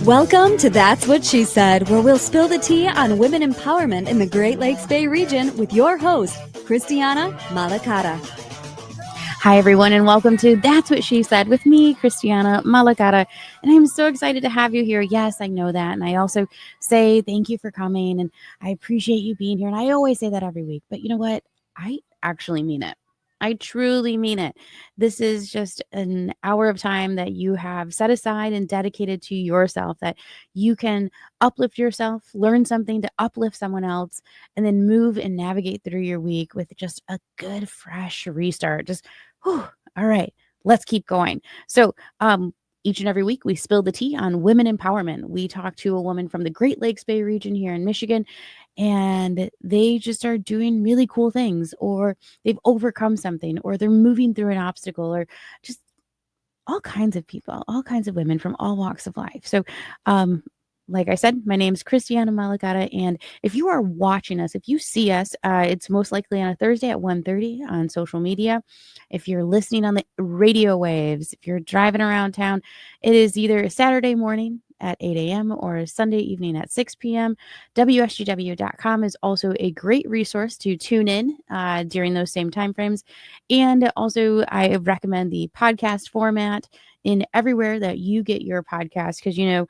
Welcome to That's What She Said, where we'll spill the tea on women empowerment in the Great Lakes Bay region with your host, Christiana Malacara. Hi, everyone, and welcome to That's What She Said with me, Christiana Malacara. And I'm so excited to have you here. Yes, I know that. And I also say thank you for coming, and I appreciate you being here. And I always say that every week. But you know what? I actually mean it. I truly mean it. This is just an hour of time that you have set aside and dedicated to yourself, that you can uplift yourself, learn something to uplift someone else, and then move and navigate through your week with just a good, fresh restart. Just, whew, all right, let's keep going. So, each and every week, we spill the tea on women empowerment. We talk to a woman from the Great Lakes Bay region here in Michigan, and they just are doing really cool things, or they've overcome something, or they're moving through an obstacle, or just all kinds of people, all kinds of women from all walks of life. So, like I said, my name is Christiana Malacara, and if you are watching us, if you see us, it's most likely on a Thursday at 1:30 on social media. If you're listening on the radio waves, if you're driving around town, it is either a Saturday morning at 8 a.m. or a Sunday evening at 6 p.m. WSGW.com is also a great resource to tune in during those same time frames. And also, I recommend the podcast format in everywhere that you get your podcast, because, you know,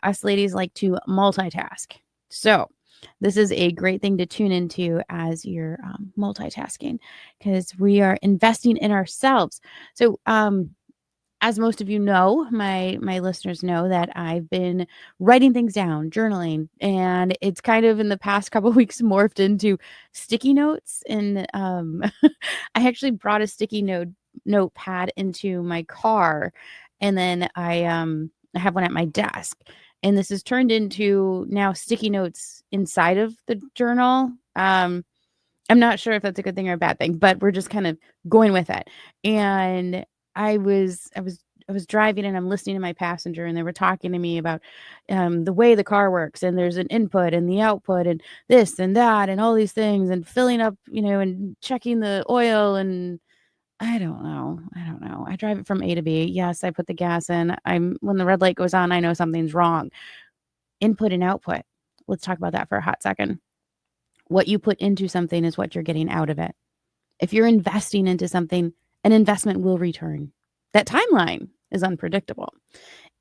us ladies like to multitask. So this is a great thing to tune into as you're multitasking, because we are investing in ourselves. So, as most of you know, my listeners know that I've been writing things down, journaling, and it's kind of in the past couple of weeks morphed into sticky notes. And I actually brought a sticky notepad into my car, and then I have one at my desk, and this has turned into now sticky notes inside of the journal. I'm not sure if that's a good thing or a bad thing, but we're just kind of going with it. And I was driving, and I'm listening to my passenger, and they were talking to me about the way the car works, and there's an input and the output and this and that and all these things, and filling up, you know, and checking the oil, and I don't know. I drive it from A to B. Yes, I put the gas in. When the red light goes on, I know something's wrong. Input and output. Let's talk about that for a hot second. What you put into something is what you're getting out of it. If you're investing into something, an investment will return. That timeline is unpredictable.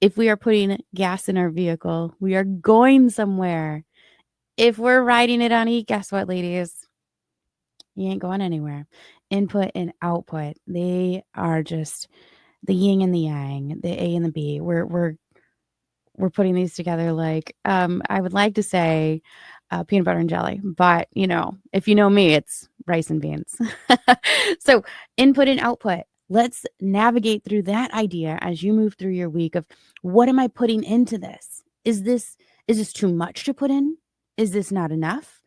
If we are putting gas in our vehicle, we are going somewhere. If we're riding it on E, guess what, ladies? You ain't going anywhere. Input and output, they are just the yin and the yang, the A and the B. We're putting these together like, I would like to say peanut butter and jelly, but you know, if you know me, it's rice and beans. So input and output. Let's navigate through that idea as you move through your week of, what am I putting into this? Is this too much to put in? Is this not enough?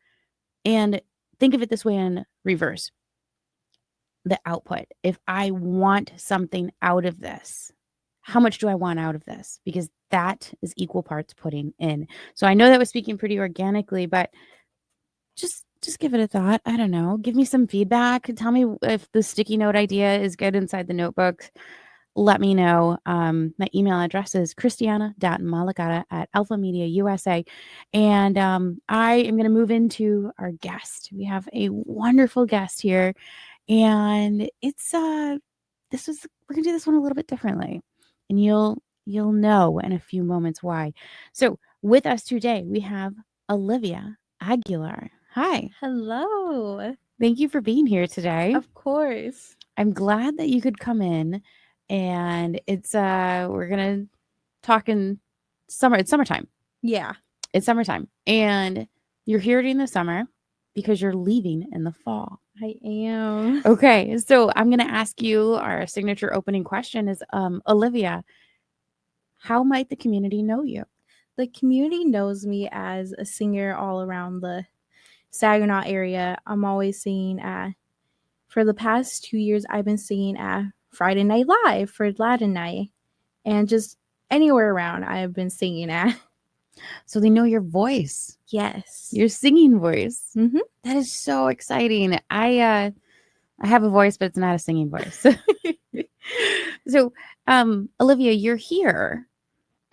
And think of it this way in reverse. The output. If I want something out of this, how much do I want out of this? Because that is equal parts putting in. So I know that was speaking pretty organically, but just give it a thought. I don't know. Give me some feedback. Tell me if the sticky note idea is good inside the notebook. Let me know. My email address is christiana.malacara@alphamediausa. And I am going to move into our guest. We have a wonderful guest here. And it's we're going to do this one a little bit differently. And you'll know in a few moments why. So with us today, we have Alivia Aguilar. Hi. Hello. Thank you for being here today. Of course. I'm glad that you could come in, and it's we're gonna talk in summer. It's summertime. Yeah. It's summertime, and you're here during the summer because you're leaving in the fall. I am. Okay, so I'm gonna ask you our signature opening question is, Alivia, how might the community know you? The community knows me as a singer all around the Saginaw area. I'm always singing for the past 2 years, I've been singing at Friday Night Live for Latin Night, and just anywhere around I've been singing at. So they know your voice. Yes. Your singing voice. Mm-hmm. That is so exciting. I have a voice, but it's not a singing voice. So, Alivia, you're here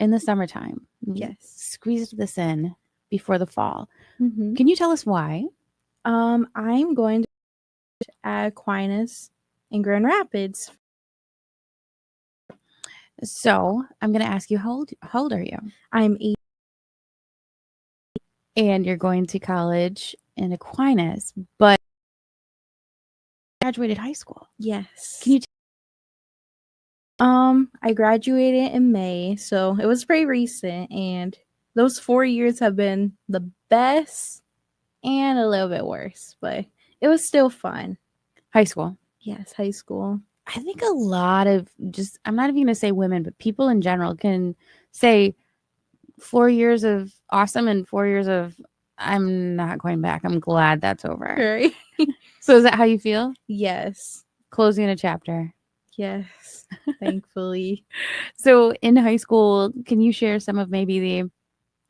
in the summertime. Yes. Squeezed this in before the fall. Mm-hmm. Can you tell us why? I'm going to at Aquinas in Grand Rapids. So I'm going to ask you, how old are you? I'm 8. And you're going to college in Aquinas, but graduated high school. Yes. Can you I graduated in May, so it was pretty recent, and those 4 years have been the best and a little bit worse, but it was still fun. high school? Yes, high school. I think a lot of I'm not even going to say women, but people in general can say 4 years of awesome and 4 years of I'm not going back. I'm glad that's over. Right. So is that how you feel? Yes. Closing a chapter. Yes. Thankfully. So in high school, can you share some of maybe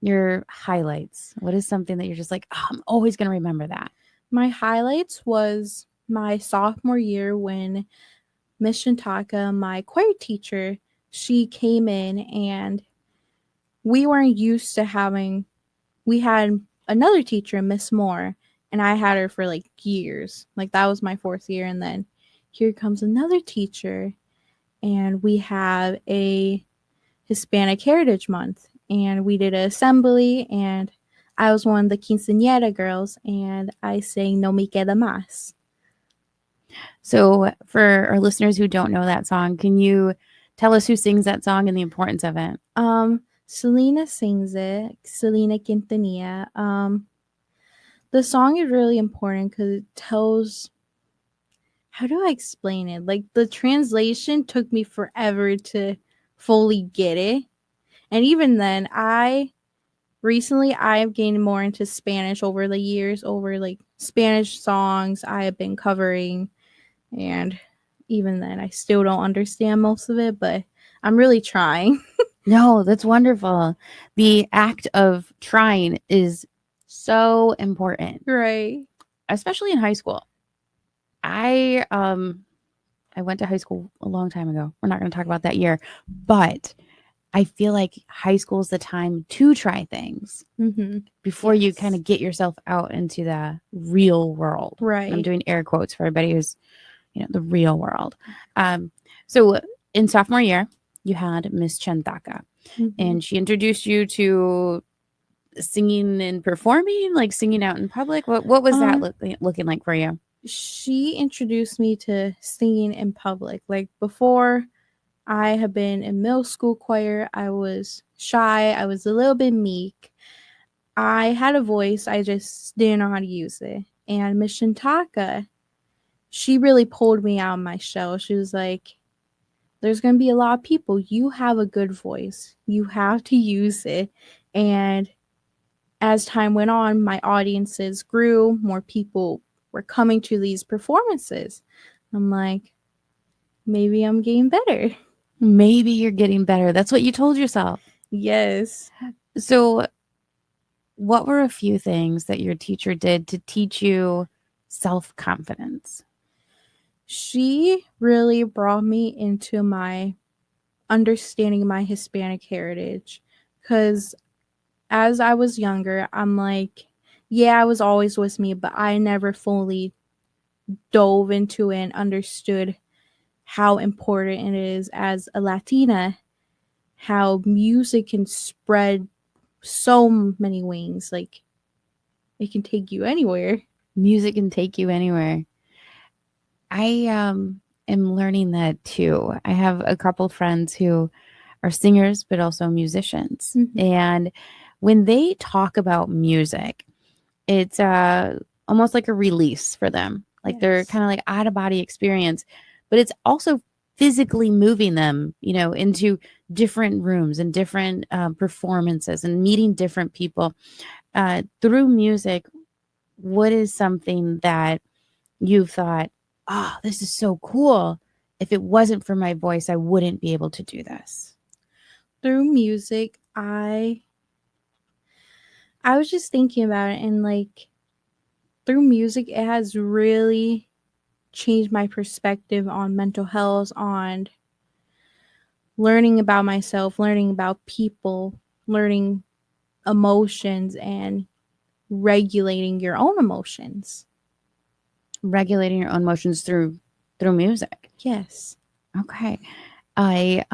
your highlights? What is something that you're just like, oh, I'm always going to remember that? My highlights was my sophomore year when Miss Shintaka, my choir teacher, she came in and we weren't used to having, we had another teacher, Miss Moore, and I had her for like years. Like that was my 4th year. And then here comes another teacher, and we have a Hispanic Heritage Month, and we did an assembly, and I was one of the quinceañera girls, and I sang No Me Queda Más. So for our listeners who don't know that song, can you tell us who sings that song and the importance of it? Selena sings it, Selena Quintanilla. The song is really important because it tells, how do I explain it? Like the translation took me forever to fully get it. And even then, I've gained more into Spanish over the years, over like Spanish songs I have been covering. And even then, I still don't understand most of it, but I'm really trying. No, that's wonderful. The act of trying is so important, Right. especially in high school. I went to high school a long time ago. We're not going to talk about that year, but I feel like high school is the time to try things before you kind of get yourself out into the real world. Right. And I'm doing air quotes for everybody who's, the real world. So in sophomore year, you had Miss Chantaka, and she introduced you to singing and performing, like singing out in public. What was that looking like for you? She introduced me to singing in public. Like before, I have been in middle school choir. I was shy. I was a little bit meek. I had a voice. I just didn't know how to use it. And Miss Shintaka, she really pulled me out of my shell. She was like, there's going to be a lot of people. You have a good voice. You have to use it. And as time went on, my audiences grew. More people were coming to these performances. I'm like, maybe I'm getting better. Maybe you're getting better. That's what you told yourself. Yes. So what were a few things that your teacher did to teach you self-confidence? She really brought me into my understanding my Hispanic heritage, because as I was younger, I'm like, yeah, I was always with me, but I never fully dove into it and understood how important it is as a Latina, how music can spread so many wings. Like it can take you anywhere. Music can take you anywhere. I am learning that too. I have a couple friends who are singers, but also musicians. And when they talk about music, it's almost like a release for them. Like they're kind of like out of body experience, but it's also physically moving them, into different rooms and different performances and meeting different people through music. What is something that you thought, oh, this is so cool. If it wasn't for my voice, I wouldn't be able to do this? Through music, I was just thinking about it, and like through music, it has really changed my perspective on mental health, on learning about myself, learning about people, learning emotions and regulating your own emotions. Regulating your own emotions through music. Yes. Okay. I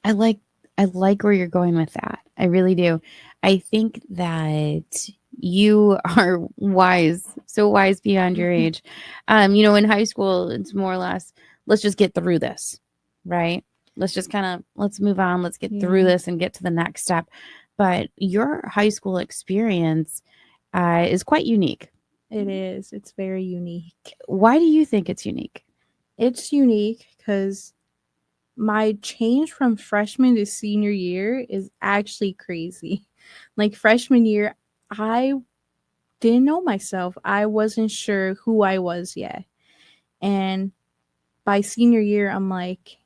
like where you're going with that. I really do. I think that you are wise, so wise beyond your age. In high school, it's more or less, let's just get through this, right? Let's move on. Let's get through this and get to the next step. But your high school experience is quite unique. It is. It's very unique. Why do you think it's unique? It's unique because my change from freshman to senior year is actually crazy. Like freshman year, I didn't know myself. I wasn't sure who I was yet. And by senior year, I'm like,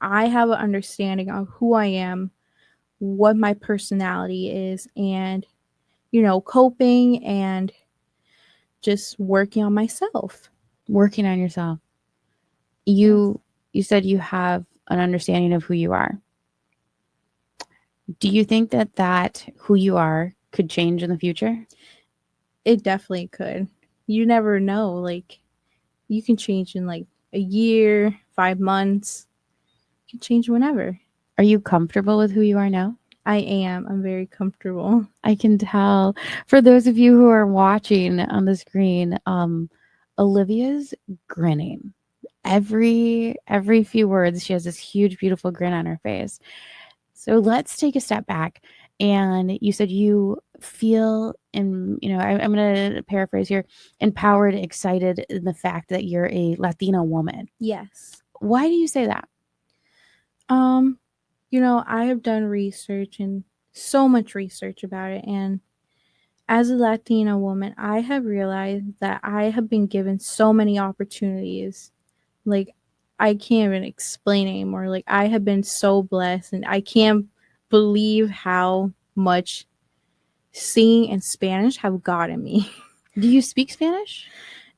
I have an understanding of who I am, what my personality is, and, coping and just working on myself. Working on yourself. You said you have an understanding of who you are. Do you think that who you are could change in the future? It definitely could. You never know. Like, you can change in like a year, 5 months. You can change whenever. Are you comfortable with who you are now? I am. I'm very comfortable. I can tell. For those of you who are watching on the screen, Olivia's grinning. Every few words, she has this huge, beautiful grin on her face. So let's take a step back. And you said you feel, I'm going to paraphrase here, empowered, excited in the fact that you're a Latina woman. Yes. Why do you say that? I have done research and so much research about it. And as a Latina woman, I have realized that I have been given so many opportunities. Like, I can't even explain anymore. Like, I have been so blessed, and I can't believe how much singing in Spanish have gotten me. Do you speak Spanish?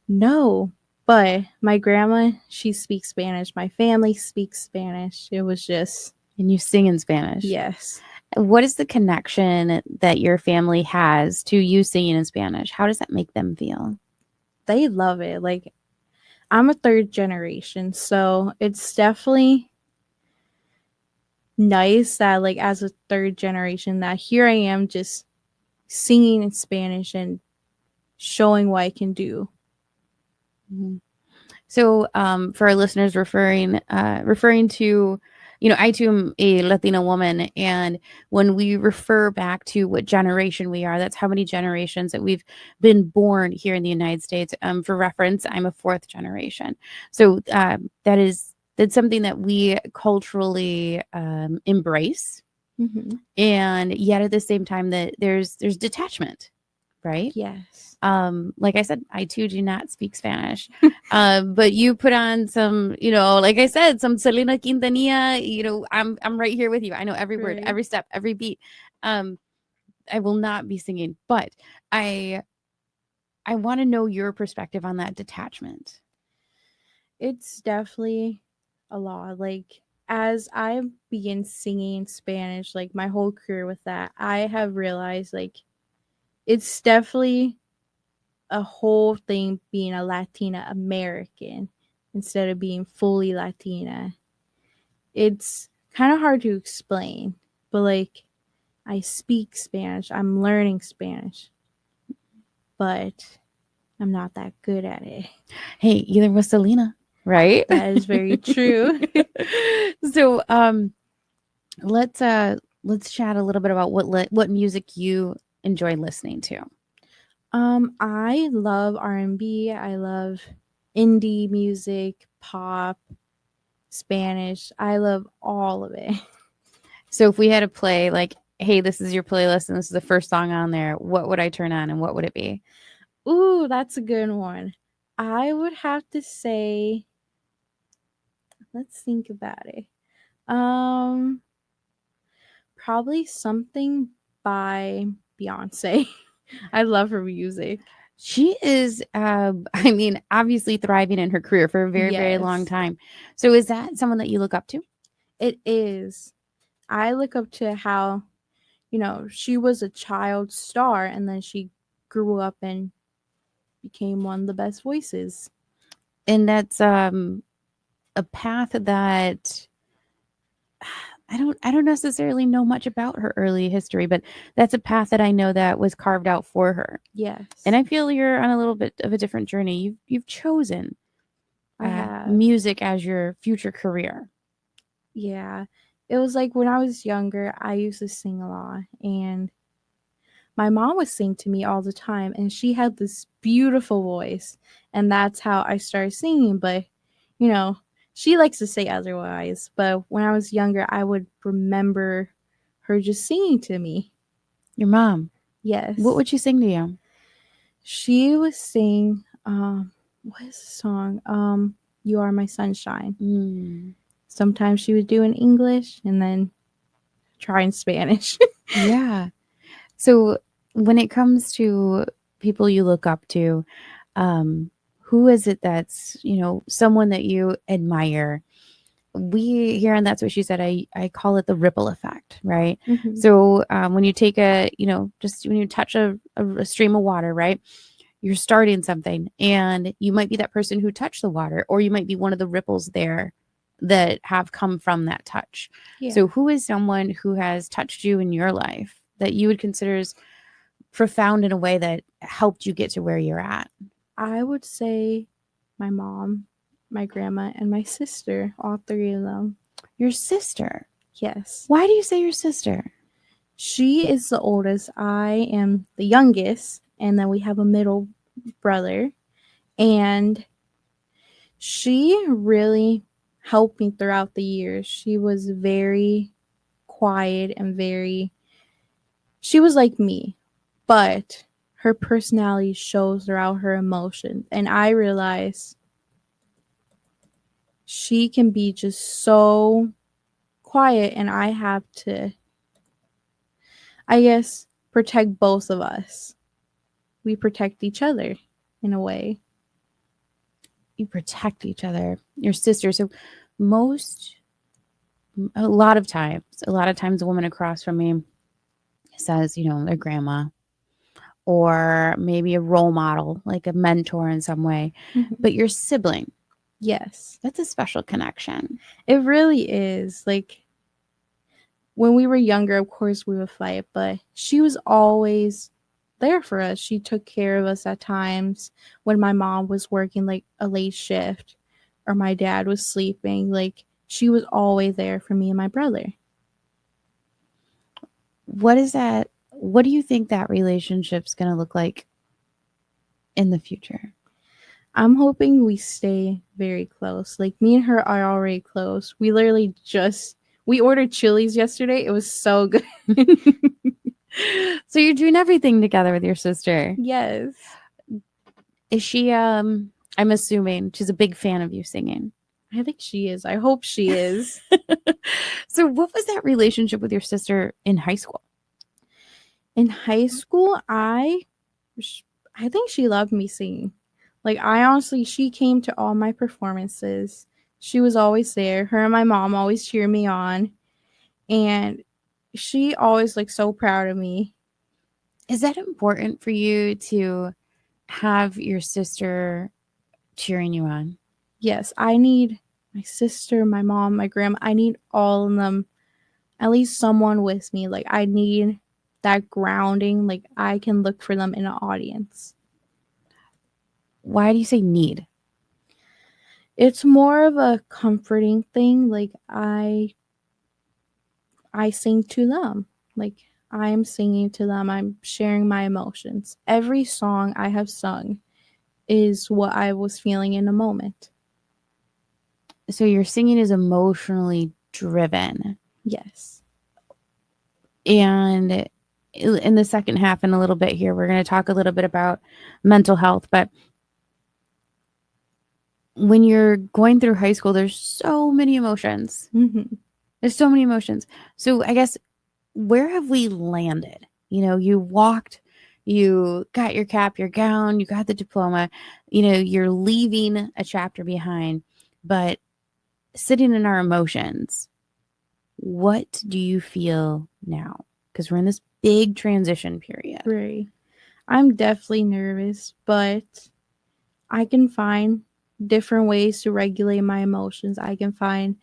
No, but my grandma, she speaks Spanish. My family speaks Spanish. It was just... And you sing in Spanish? Yes. What is the connection that your family has to you singing in Spanish? How does that make them feel? They love it. Like, I'm a third generation, so it's definitely nice that, like, as a third generation, that here I am just singing in Spanish and showing what I can do. Mm-hmm. So for our listeners, referring to, I too am a Latina woman, and when we refer back to what generation we are, that's how many generations that we've been born here in the United States. For reference, I'm a fourth generation. So that's something that we culturally embrace, Mm-hmm. and yet at the same time that there's detachment, right? Yes. Like I said, I too do not speak Spanish. But you put on some, like I said, some Selena Quintanilla, I'm right here with you. I know every word, Right. every step, every beat. I will not be singing, but I want to know your perspective on that detachment. It's definitely a lot. Like, as I begin singing Spanish, like my whole career with that, I have realized, like, it's definitely a whole thing being a Latina American instead of being fully Latina. It's kind of hard to explain, but like, I speak Spanish, I'm learning Spanish, but I'm not that good at it. Hey, either was Selena, right? That is very true. So let's chat a little bit about what music you enjoy listening to. I love R&B. I love indie music, pop, Spanish. I love all of it. So if we had to play, like, hey, this is your playlist and this is the first song on there, what would I turn on and what would it be? Ooh, that's a good one. I would have to say, let's think about it. Probably something by Beyonce. I love her music. She is, obviously thriving in her career for a very, very long Yes. time. So is that someone that you look up to? It is. I look up to how, she was a child star and then she grew up and became one of the best voices. And that's a path that I don't necessarily know much about her early history, but that's a path that I know that was carved out for her. Yes. And I feel you're on a little bit of a different journey. You've chosen I have. music as your future career. Yeah. It was like when I was younger, I used to sing a lot, and my mom would sing to me all the time, and she had this beautiful voice, and that's how I started singing. But, she likes to say otherwise. But when I was younger, I would remember her just singing to me. Your mom. Yes. What would she sing to you? She would sing, what is the song? You Are My Sunshine. Sometimes she would do in English and then try in Spanish. Yeah. So when it comes to people you look up to, who is it that's, someone that you admire? We here, and that's what she said, I call it the ripple effect, right? Mhm. So when you take just when you touch a stream of water, right? You're starting something, and you might be that person who touched the water, or you might be one of the ripples there that have come from that touch. Yeah. So who is someone who has touched you in your life that you would consider as profound in a way that helped you get to where you're at? I would say my mom, my grandma, and my sister, all three of them. Your sister? Yes. Why do you say your sister? She is the oldest. I am the youngest, and then we have a middle brother. And she really helped me throughout the years. She was very quiet and she was like me, but her personality shows throughout her emotions. And I realized she can be just so quiet, and I have to, I guess, protect both of us. We protect each other in a way. You protect each other, your sister. So a lot of times a woman across from me says, their grandma, or maybe a role model, like a mentor in some way. Mhm. But your sibling, Yes, that's a special connection. it really is. Like, when we were younger, of course we would fight, but she was always there for us. She took care of us at times when my mom was working like a late shift or my dad was sleeping. Like, she was always there for me and my brother. What do you think that relationship's going to look like in the future? I'm hoping we stay very close. Like, me and her are already close. We literally we ordered Chili's yesterday. It was so good. So you're doing everything together with your sister. Yes. Is she I'm assuming she's a big fan of you singing. I think she is. I hope she is. So what was that relationship with your sister in high school? In high school, I think she loved me singing. Like, she came to all my performances. She was always there. Her and my mom always cheer me on. And she always so proud of me. Is that important for you to have your sister cheering you on? Yes, I need my sister, my mom, my grandma. I need all of them, at least someone with me. Like, I need that grounding. Like, I can look for them in an audience. Why do you say need? It's more of a comforting thing. Like, I sing to them. Like, I'm singing to them. I'm sharing my emotions. Every song I have sung is what I was feeling in a moment. So your singing is emotionally driven. Yes. And in the second half, in a little bit here, we're going to talk a little bit about mental health. But when you're going through high school, there's so many emotions. Mm-hmm. There's so many emotions. So I guess, where have we landed? You walked, you got your cap, your gown, you got the diploma, you're leaving a chapter behind, but sitting in our emotions, What do you feel now? Because we're in this big transition period. Right. I'm definitely nervous, but I can find different ways to regulate my emotions. I can find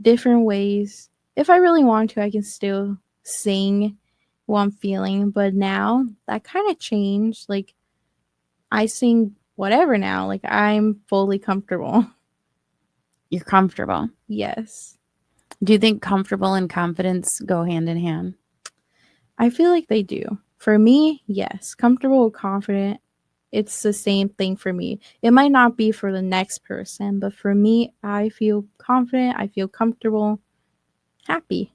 different ways. If I really want to, I can still sing what I'm feeling. But now that kind of changed. Like, I sing whatever now. Like, I'm fully comfortable. You're comfortable. Yes. Do you think comfortable and confidence go hand in hand? I feel like they do. For me, yes. Comfortable, confident, it's the same thing for me. It might not be for the next person, but for me, I feel confident, I feel comfortable, happy.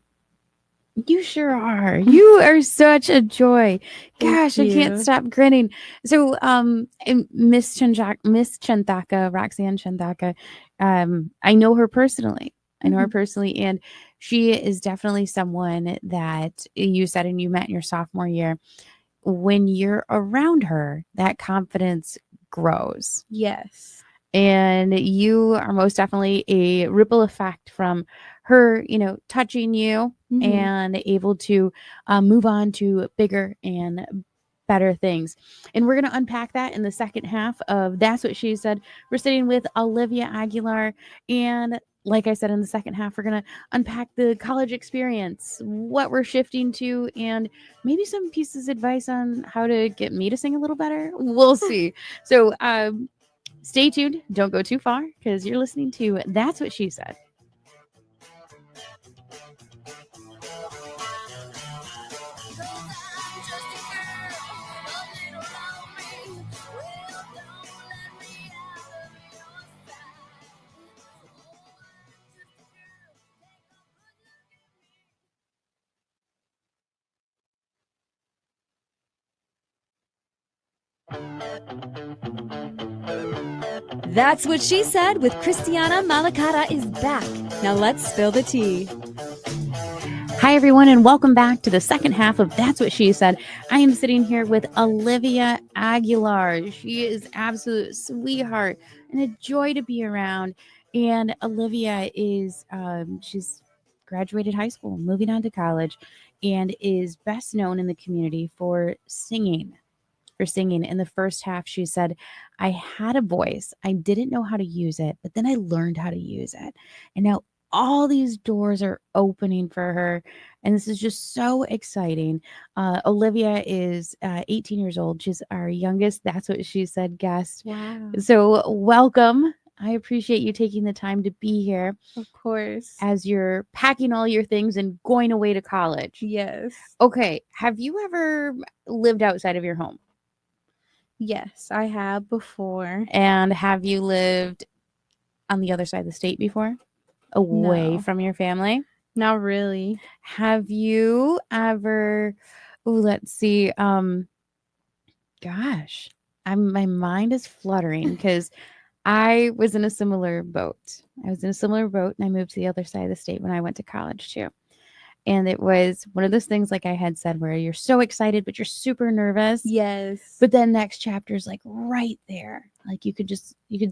You sure are. You are such a joy. Gosh, I can't you. stop grinning. So, and Miss Chantaka, Roxanne Chantaka, I know her personally. And she is definitely someone that you said and you met in your sophomore year. When you're around her, that confidence grows. Yes. And you are most definitely a ripple effect from her, touching you and able to move on to bigger and better things. And we're going to unpack that in the second half of That's What She Said. We're sitting with Alivia Aguilar. And like I said, in the second half, we're going to unpack the college experience, what we're shifting to, and maybe some pieces of advice on how to get me to sing a little better. We'll see. So, stay tuned. Don't go too far because you're listening to That's What She Said. That's What She Said with Christiana Malacara is back. Now let's spill the tea. Hi, everyone, and welcome back to the second half of That's What She Said. I am sitting here with Alivia Aguilar. She is absolute sweetheart and a joy to be around. And Alivia is, she's graduated high school, moving on to college, and is best known in the community for singing. In the first half, she said, I had a voice. I didn't know how to use it, but then I learned how to use it. And now all these doors are opening for her. And this is just so exciting. Alivia is 18 years old. She's our youngest, That's What She Said, guest. Wow. So welcome. I appreciate you taking the time to be here. Of course. As you're packing all your things and going away to college. Yes. Okay. Have you ever lived outside of your home? Yes, I have before. And have you lived on the other side of the state before? Away from your family? Not really. Have you ever, let's see, gosh, my mind is fluttering because I was in a similar boat. And I moved to the other side of the state when I went to college too. And it was one of those things, like I had said, where you're so excited, but you're super nervous. Yes. But then next chapter is like right there. Like you could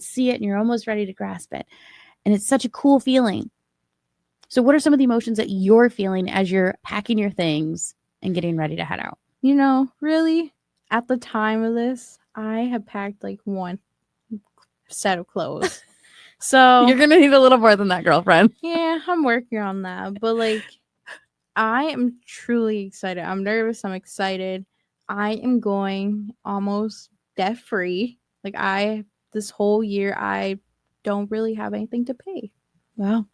see it and you're almost ready to grasp it. And it's such a cool feeling. So what are some of the emotions that you're feeling as you're packing your things and getting ready to head out? Really, at the time of this, I have packed like one set of clothes. So you're going to need a little more than that, girlfriend. Yeah, I'm working on that. But like, I am truly excited. I'm nervous. I'm excited. I am going almost debt free. Like this whole year, I don't really have anything to pay. Wow.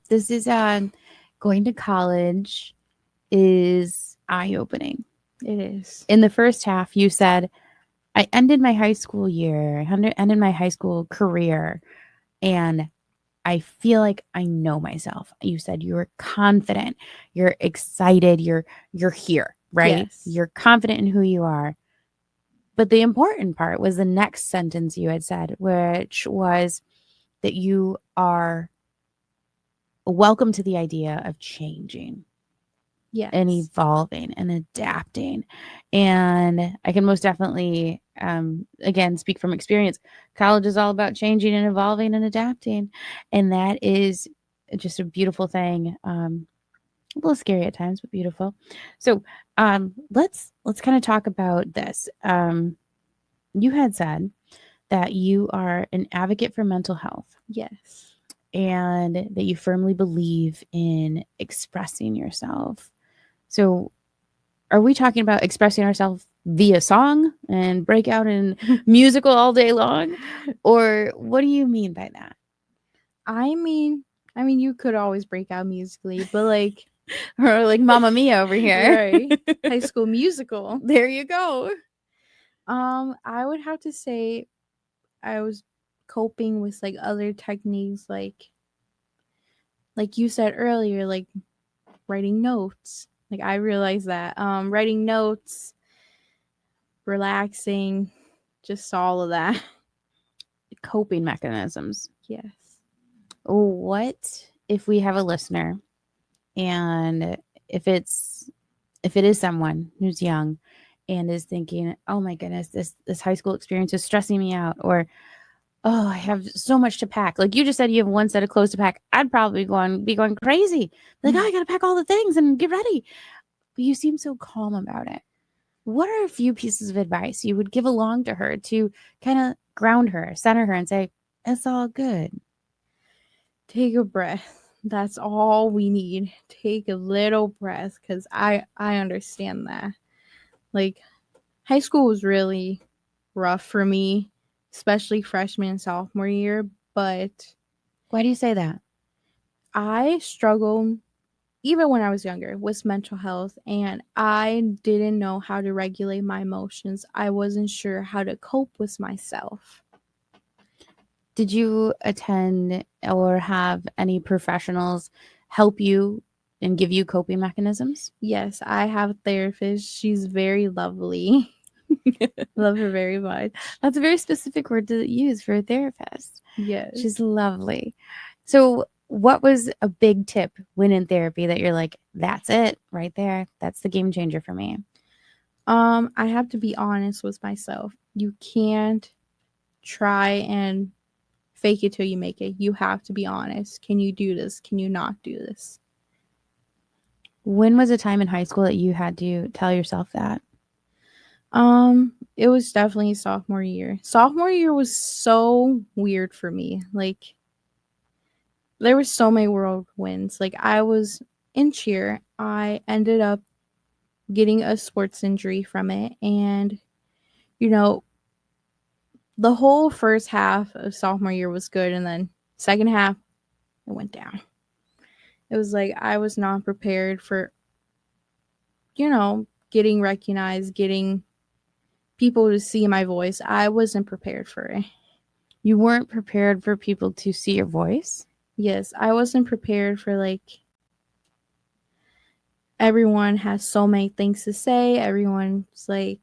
This is going to college is eye-opening. It is. In the first half, you said, I ended my high school year, I ended my high school career, and I feel like I know myself. You said you were confident, you're excited, you're here, right? Yes. You're confident in who you are. But the important part was the next sentence you had said, which was that you are welcome to the idea of changing. Yes. And evolving and adapting. And I can most definitely, again, speak from experience. College is all about changing and evolving and adapting. And that is just a beautiful thing. A little scary at times, but beautiful. So let's kind of talk about this. You had said that you are an advocate for mental health. Yes. And that you firmly believe in expressing yourself. So are we talking about expressing ourselves via song and break out in musical all day long? Or what do you mean by that? I mean, you could always break out musically, but like, Or like Mamma Mia over here. right? High School Musical. There you go. I would have to say I was coping with like other techniques, like you said earlier, like writing notes. Like I realized that writing notes, relaxing, just all of that. Coping mechanisms. Yes. What if we have a listener and if it is someone who's young and is thinking, oh my goodness, this high school experience is stressing me out, or oh, I have so much to pack. Like you just said, you have one set of clothes to pack. I'd probably be going crazy. Like, oh, I gotta pack all the things and get ready. But you seem so calm about it. What are a few pieces of advice you would give along to her to kind of ground her, center her, and say, it's all good? Take a breath. That's all we need. Take a little breath, because I understand that. Like, high school was really rough for me, especially freshman and sophomore year, but Why do you say that? I struggled even when I was younger with mental health, and I didn't know how to regulate my emotions. I wasn't sure how to cope with myself. Did you attend or have any professionals help you and give you coping mechanisms? Yes, I have a therapist. She's very lovely. Love her very much. That's a very specific word to use for a therapist. Yes. She's lovely. So what was a big tip when in therapy that you're like, that's it right there? That's the game changer for me. I have to be honest with myself. You can't try and fake it till you make it. You have to be honest. Can you do this? Can you not do this? When was a time in high school that you had to tell yourself that? It was definitely sophomore year. Sophomore year was so weird for me. Like, there were so many whirlwinds. Like, I was in cheer. I ended up getting a sports injury from it, and the whole first half of sophomore year was good, and then second half it went down. It was like I was not prepared for getting recognized, getting people to see my voice. I wasn't prepared for it. You weren't prepared for people to see your voice? Yes, I wasn't prepared for, like, everyone has so many things to say. Everyone's like,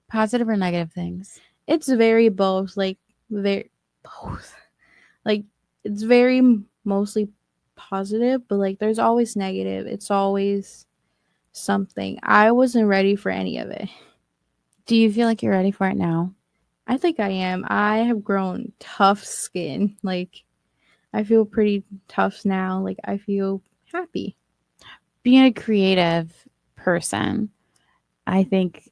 Positive or negative things? it's very both. Like, very both. Like, it's very mostly positive, but like there's always negative. It's always something. I wasn't ready for any of it. Do you feel like you're ready for it now? I think I am. I have grown tough skin. Like, I feel pretty tough now. Like, I feel happy. Being a creative person, I think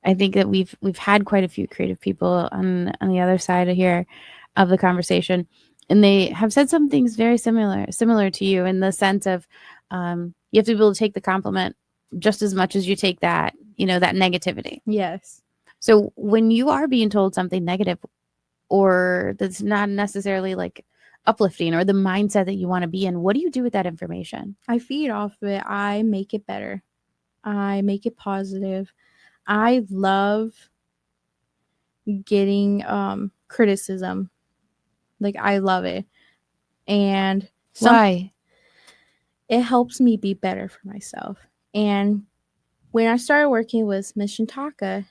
that we've had quite a few creative people on the other side of here of the conversation, and they have said some things very similar to you, in the sense of you have to be able to take the compliment just as much as you take that that negativity. Yes. So when you are being told something negative, or that's not necessarily like uplifting, or the mindset that you want to be in, what do you do with that information? I feed off of it. I make it better. I make it positive. I love getting criticism. Like, I love it. And Why? It helps me be better for myself. And when I started working with Miss Shintaka,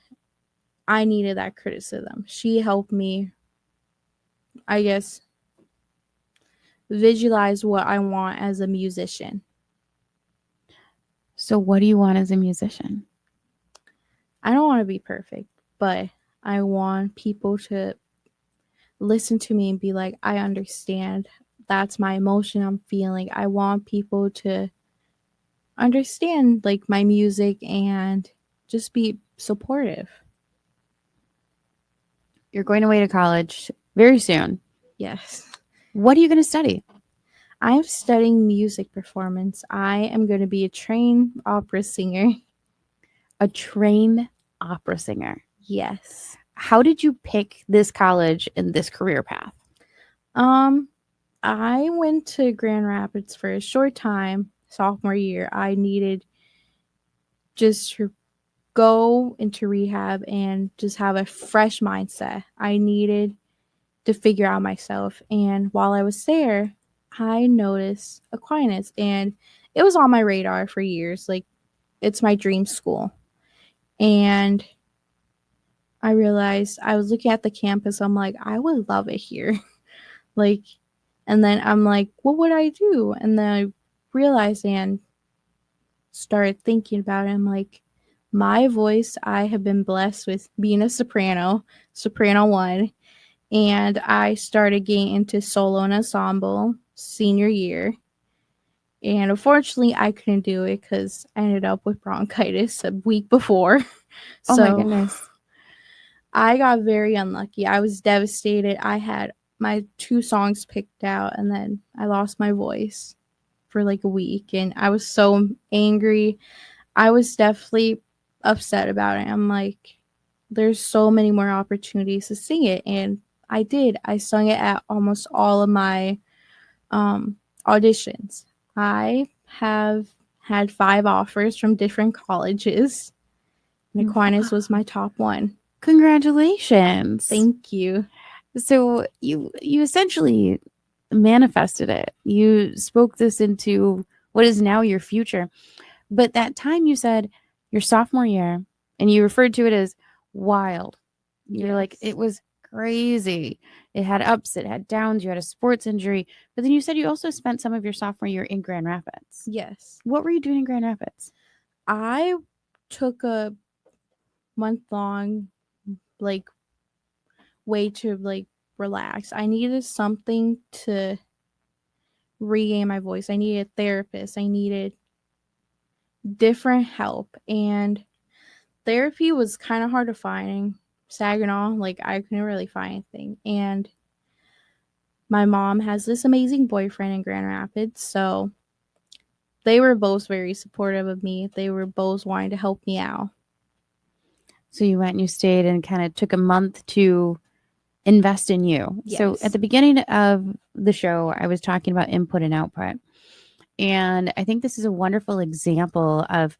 I needed that criticism. She helped me, I guess, visualize what I want as a musician. So what do you want as a musician? I don't want to be perfect, but I want people to listen to me and be like, I understand that's my emotion I'm feeling. I want people to understand like my music and just be supportive. You're going away to college very soon. Yes. What are you going to study? I'm studying music performance. I am going to be a trained opera singer. A trained opera singer. Yes. How did you pick this college and this career path? I went to Grand Rapids for a short time, sophomore year. I needed just to go into rehab and just have a fresh mindset. I needed to figure out myself. And while I was there, I noticed Aquinas, and it was on my radar for years. Like, it's my dream school. And I realized I was looking at the campus. I'm like, I would love it here. Like, and then I'm like, what would I do? And then I realized and started thinking about it. I'm like, my voice, I have been blessed with being a soprano one. And I started getting into solo and ensemble senior year. And unfortunately, I couldn't do it because I ended up with bronchitis a week before. Oh my So goodness. I got very unlucky. I was devastated. I had my 2 songs picked out, and then I lost my voice for like a week. And I was so angry. I was definitely upset about it. I'm like, there's so many more opportunities to sing it. And I did. I sung it at almost all of my auditions. I have had 5 offers from different colleges, and Aquinas was my top one. Congratulations. Thank you. So you essentially manifested it. You spoke this into what is now your future. But that time you said your sophomore year, and you referred to it as wild. You're like, Yes. it was crazy. It had ups, it had downs, you had a sports injury. But then you said you also spent some of your sophomore year in Grand Rapids. Yes. What were you doing in Grand Rapids? I took a month-long like way to like relax. I needed something to regain my voice. I needed a therapist. I needed different help, and therapy was kind of hard to find in Saginaw. Like, I couldn't really find anything. And my mom has this amazing boyfriend in Grand Rapids, so they were both very supportive of me. They were both wanting to help me out. So you went and you stayed and kind of took a month to invest in you. Yes. So at the beginning of the show, I was talking about input and output. And I think this is a wonderful example of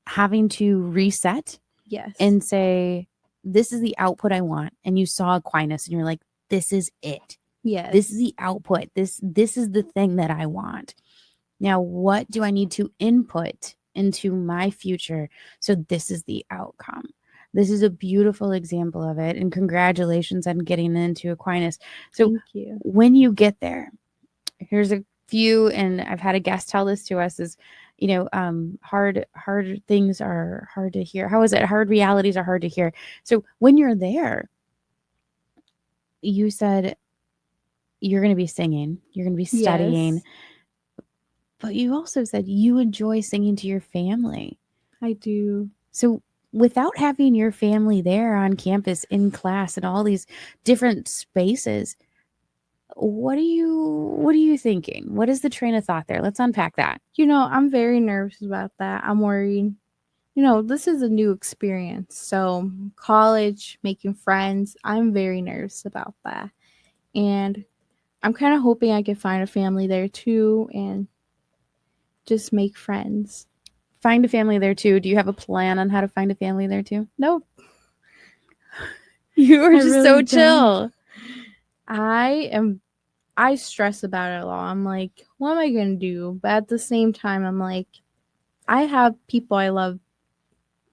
having to reset Yes. and say, this is the output I want. And you saw Aquinas and you're like, this is it. Yes. This is the output. This is the thing that I want. Now, what do I need to input into my future? So this is the outcome. This is a beautiful example of it. And congratulations on getting into Aquinas. So Thank you. when you get there, here's a few, and I've had a guest tell this to us, is, hard things are hard to hear. How is it? Hard realities are hard to hear. So when you're there, you said you're going to be singing, you're going to be studying, Yes, but you also said you enjoy singing to your family. I do. So without having your family there on campus, in class, and all these different spaces, what are you thinking? What is the train of thought there? Let's unpack that. I'm very nervous about that. I'm worried. This is a new experience. So, college, making friends, I'm very nervous about that. And I'm kind of hoping I can find a family there too and just make friends. Find a family there too. Do you have a plan on how to find a family there too? Nope. You are I just really so don't. chill. I stress about it a lot. I'm like, what am I going to do? But at the same time, I'm like, I have people I love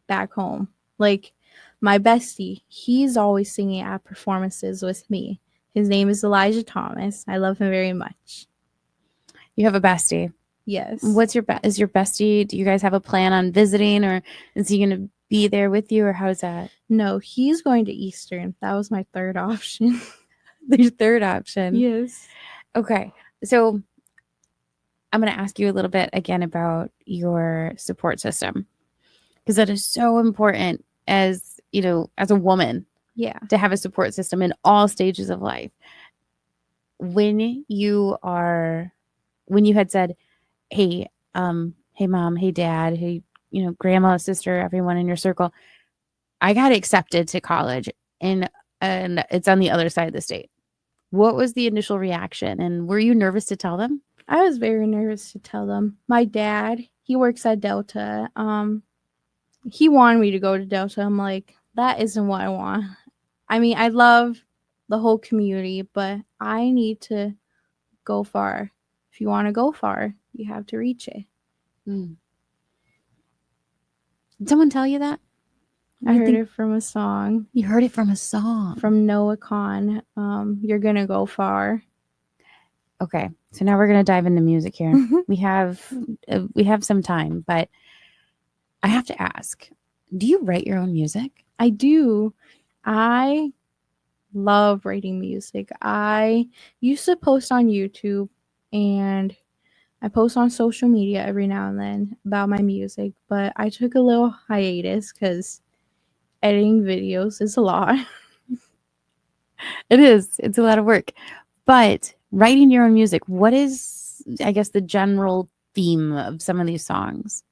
back home. Like, my bestie, he's always singing at performances with me. His name is Elijah Thomas. I love him very much. You have a bestie. Yes. Is your bestie? Do you guys have a plan on visiting, or is he going to be there with you, or how's that? No, he's going to Eastern. That was my third option. Your third option. Yes. Okay. So I'm going to ask you a little bit again about your support system, because that is so important as, as a woman Yeah. to have a support system in all stages of life. When you had said, hey, hey mom, hey dad, hey, grandma, sister, everyone in your circle, I got accepted to college and it's on the other side of the state. What was the initial reaction? And were you nervous to tell them? I was very nervous to tell them. My dad, he works at Delta. He wanted me to go to Delta. I'm like, that isn't what I want. I mean, I love the whole community, but I need to go far. If you want to go far, you have to reach it. Did someone tell you that? I heard it from a song. You heard it from a song. From Noah Khan. You're going to go far. Okay. So now we're going to dive into music here. we have some time, but I have to ask, do you write your own music? I do. I love writing music. I used to post on YouTube and I post on social media every now and then about my music, but I took a little hiatus because editing videos is a lot. It is. It's a lot of work. But writing your own music, what is, I guess, the general theme of some of these songs?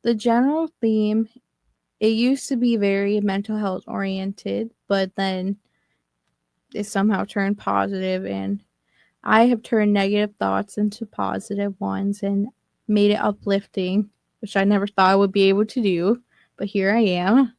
The general theme, it used to be very mental health oriented, but then it somehow turned positive, and I have turned negative thoughts into positive ones and made it uplifting, which I never thought I would be able to do, but here I am.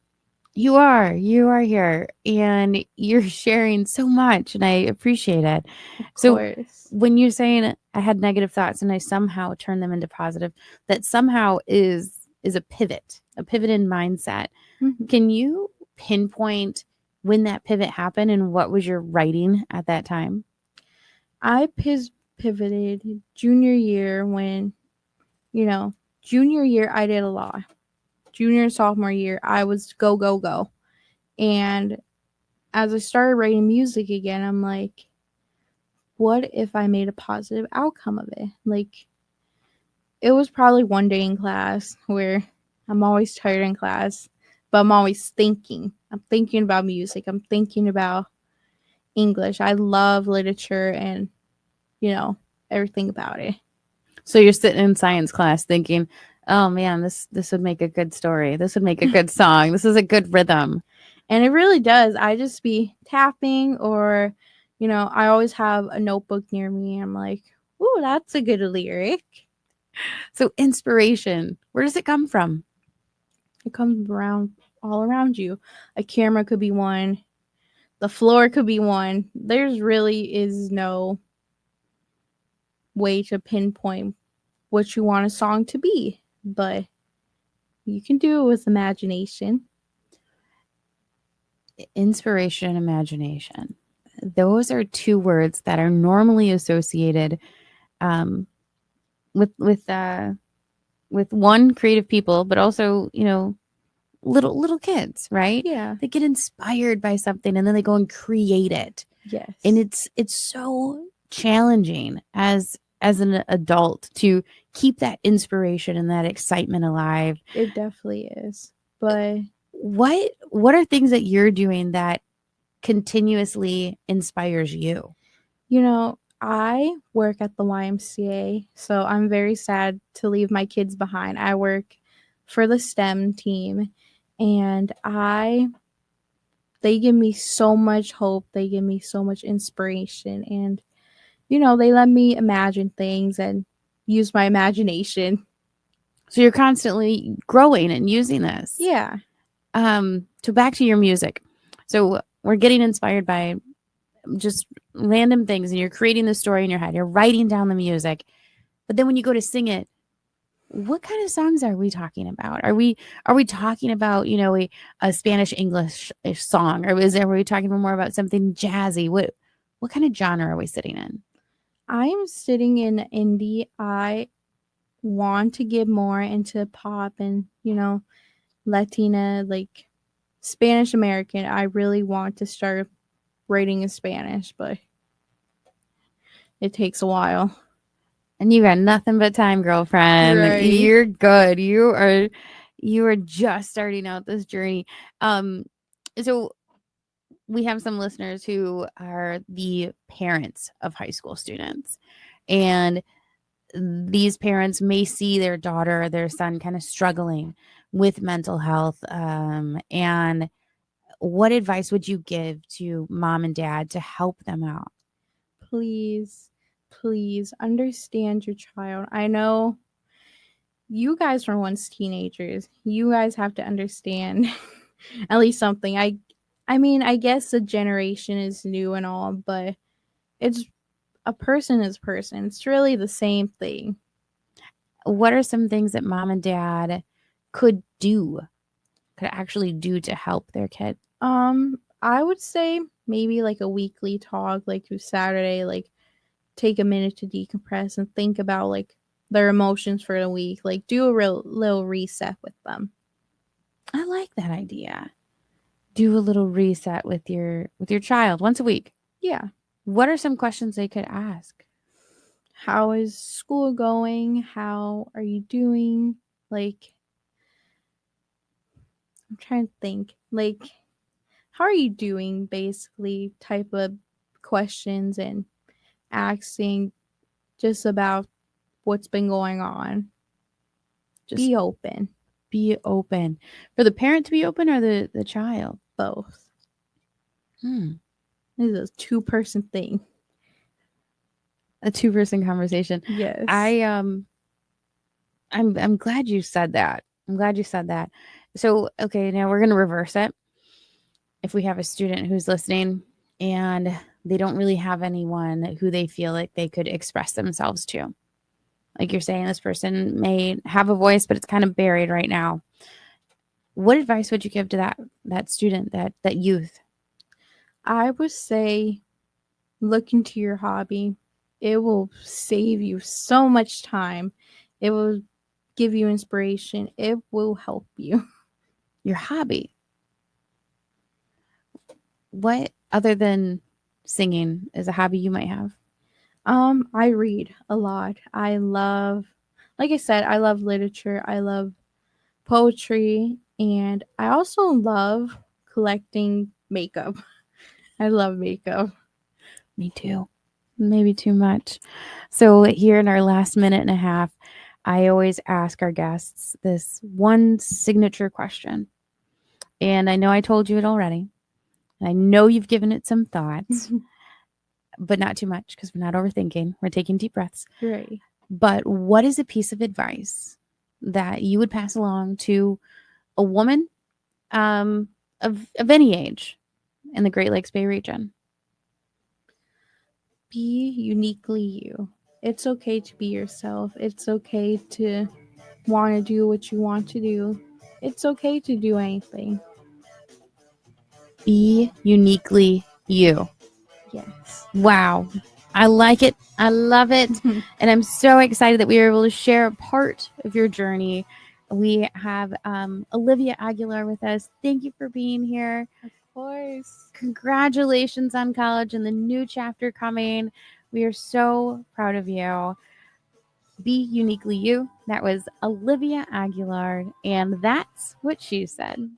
You are here, and you're sharing so much, and I appreciate it. Of So course. when you're saying I had negative thoughts and I somehow turned them into positive, that somehow is a pivot in mindset. Mm-hmm. Can you pinpoint when that pivot happened and what was your writing at that time? I pivoted junior year when, junior year I did a lot. Junior and sophomore year, I was go, go, go. And as I started writing music again, I'm like, what if I made a positive outcome of it? Like, it was probably one day in class where I'm always tired in class, but I'm always thinking. I'm thinking about music. I'm thinking about English. I love literature and, everything about it. So you're sitting in science class thinking, oh man, this would make a good story. This would make a good song. This is a good rhythm. And it really does. I just be tapping or, I always have a notebook near me. I'm like, ooh, that's a good lyric. So inspiration, where does it come from? It comes all around you. A camera could be one. The floor could be one. There's really is no way to pinpoint what you want a song to be, but you can do it with imagination. Inspiration and imagination. Those are two words that are normally associated with one, creative people, but also, little kids, right? Yeah. They get inspired by something and then they go and create it. Yes. And it's so challenging as an adult to keep that inspiration and that excitement alive. It definitely is. But what are things that you're doing that continuously inspires you? I work at the YMCA, so I'm very sad to leave my kids behind. I work for the STEM team, and they give me so much hope. They give me so much inspiration, and they let me imagine things and use my imagination. So you're constantly growing and using this. Yeah. So back to your music. So we're getting inspired by just random things, and you're creating the story in your head. You're writing down the music, but then when you go to sing it, what kind of songs are we talking about? Are we talking about a Spanish English song, or are we talking more about something jazzy? What kind of genre are we sitting in? I'm sitting in indie. I want to get more into pop and Latina, like Spanish American. I really want to start writing in Spanish, but it takes a while. And you got nothing but time, girlfriend. Right. You're good. You are just starting out this journey. So we have some listeners who are the parents of high school students, and these parents may see their daughter or their son kind of struggling with mental health. And what advice would you give to mom and dad to help them out? Please, please understand your child. I know you guys were once teenagers. You guys have to understand at least something. I mean, I guess the generation is new and all, but it's a person is person. It's really the same thing. What are some things that mom and dad could actually do to help their kid? I would say maybe like a weekly talk, like through Saturday, like take a minute to decompress and think about like their emotions for the week. Like do a real little reset with them. I like that idea. Do a little reset with your child once a week. Yeah. What are some questions they could ask? How is school going? How are you doing? Like, I'm trying to think. Like, how are you doing? Basically, type of questions and asking just about what's been going on. Just be open. Be open. For the parent to be open or the child? Both. This is a 2-person thing. A 2-person conversation. Yes. I'm glad you said that. I'm glad you said that. So, okay, now we're going to reverse it. If we have a student who's listening and they don't really have anyone who they feel like they could express themselves to. Like you're saying, this person may have a voice, but it's kind of buried right now. What advice would you give to that student, that youth? I would say look into your hobby. It will save you so much time. It will give you inspiration. It will help you. Your hobby. What other than singing is a hobby you might have? I read a lot. Like I said, I love literature. I love poetry, and I also love collecting makeup. I love makeup. Me too. Maybe too much. So here in our last minute and a half, I always ask our guests this one signature question. And I know I told you it already. I know you've given it some thoughts, but not too much because we're not overthinking. We're taking deep breaths. Right. But what is a piece of advice that you would pass along to a woman of any age in the Great Lakes Bay region? Be uniquely you. It's okay to be yourself. It's okay to want to do what you want to do. It's okay to do anything. Be uniquely you. Yes. Wow. I like it. I love it. And I'm so excited that we were able to share a part of your journey. We have Alivia Aguilar with us. Thank you for being here. Of course. Congratulations on college and the new chapter coming. We are so proud of you. Be uniquely you. That was Alivia Aguilar, and that's what she said.